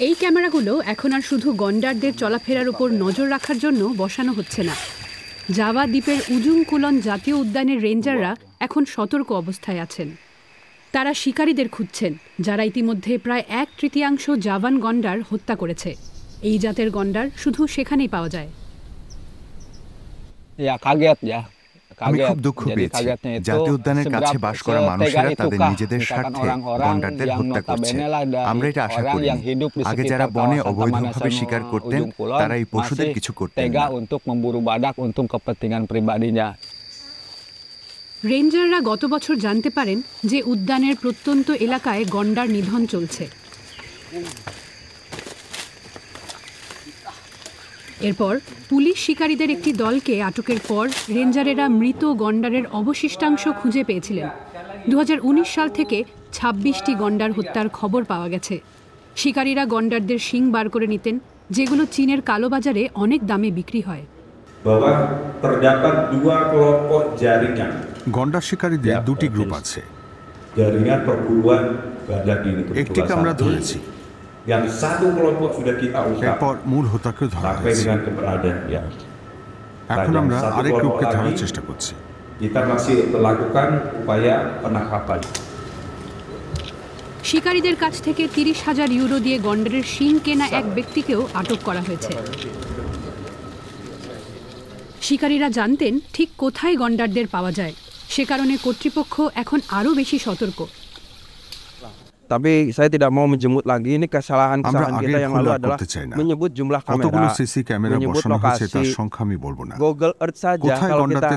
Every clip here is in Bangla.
এই ক্যামেরাগুলো এখন আর শুধু গন্ডারদের চলাফেরার উপর নজর রাখার জন্য বসানো হচ্ছে না। জাভা দ্বীপের উজুং কুলন জাতীয় উদ্যানের রেঞ্জাররা এখন সতর্ক অবস্থায় আছেন। তারা শিকারীদের খুঁজছেন যারা ইতিমধ্যে প্রায় 1/3 জাভান গন্ডার হত্যা করেছে। এই জাতের গন্ডার শুধু সেখানেই পাওয়া যায়। আমি খুব দুঃখ পেয়েছি। জাতীয় উদ্যানের কাছে বাস করা মানুষেরা তাদের নিজেদের স্বার্থে গন্ডারদের হত্যা করছে। আমরা এটা আশা করিনি। আগে যারা বনে অবৈধভাবে শিকার করতেন তারা এই পশুদের কিছু করতেন না। রেঞ্জাররা গত বছর জানতে পারেন যে উদ্যানের প্রত্যন্ত এলাকায় গন্ডার নিধন চলছে। এরপর পুলিশ শিকারীদের একটি দলকে আটকের পর রেঞ্জারেরা মৃত গন্ডারের অবশিষ্টাংশ খুঁজে পেয়েছিলেন। 2019 সাল থেকে 26টি গন্ডার হত্যার খবর পাওয়া গেছে। শিকারীরা গন্ডারদের শিং বার করে নিতেন, যেগুলো চীনের কালোবাজারে অনেক দামে বিক্রি হয়। গন্ডার শিকারীদের দুটি গ্রুপ আছে। একটিকে আমরা ধরেছি, এরপর মূল হোতাকে ধরা হয়েছে। এখন আমরা আরেক গ্রুপকে ধরার চেষ্টা করছি। শিকারীদের কাছ থেকে 30,000 ইউরো দিয়ে গন্ডারের শিং কেনা এক ব্যক্তিকেও আটক করা হয়েছে। শিকারীরা জানতেন ঠিক কোথায় গন্ডারদের পাওয়া যায়, সে কারণে কর্তৃপক্ষ এখন আরও বেশি সতর্ক। Tapi saya tidak mau menjemput lagi. Ini kesalahan-kesalahan kita yang lalu adalah menyebut jumlah kamera, menyebut lokasi. Google Earth saja kalau kita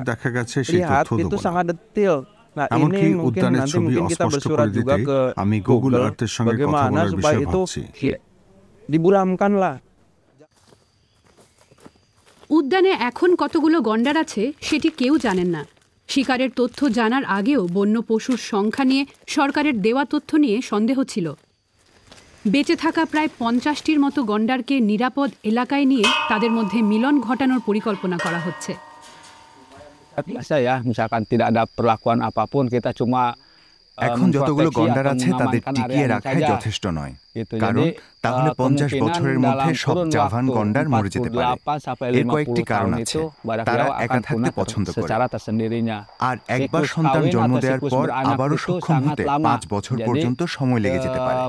lihat itu sangat detail. Nah ini mungkin nanti kita bersurat juga ke Google bagaimana supaya itu diburamkanlah. উদ্যানে এখন কতগুলো গন্ডার আছে সেটি কেউ জানেন না। শিকারের তথ্য জানার আগেও বন্য পশুর সংখ্যা নিয়ে সরকারের দেওয়া তথ্য নিয়ে সন্দেহ ছিল। বেঁচে থাকা প্রায় 50টির মতো গন্ডারকে নিরাপদ এলাকায় নিয়ে তাদের মধ্যে মিলন ঘটানোর পরিকল্পনা করা হচ্ছে। এখন যতগুলো গন্ডার আছে তাদের টিকিয়ে রাখাই যথেষ্ট নয়, কারণ তাহলে 50 বছরের মধ্যে সব জাভান গন্ডার মরে যেতে পারে। এর কয়েকটি কারণ আছে। তারা একা থাকতে পছন্দ করে, আর একবার সন্তান জন্ম দেওয়ার পর আবারও সক্ষম হতে 5 বছর পর্যন্ত সময় লেগে যেতে পারে।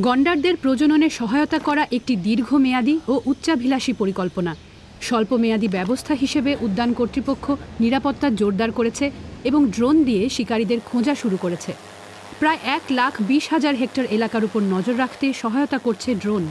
গন্ডারদের প্রজননে সহায়তা করা একটি দীর্ঘমেয়াদী ও উচ্চাভিলাষী পরিকল্পনা। স্বল্পমেয়াদী ব্যবস্থা হিসেবে উদ্যান কর্তৃপক্ষ নিরাপত্তা জোরদার করেছে এবং ড্রোন দিয়ে শিকারীদের খোঁজা শুরু করেছে। প্রায় 1,20,000 হেক্টর এলাকার উপর নজর রাখতে সহায়তা করছে ড্রোন।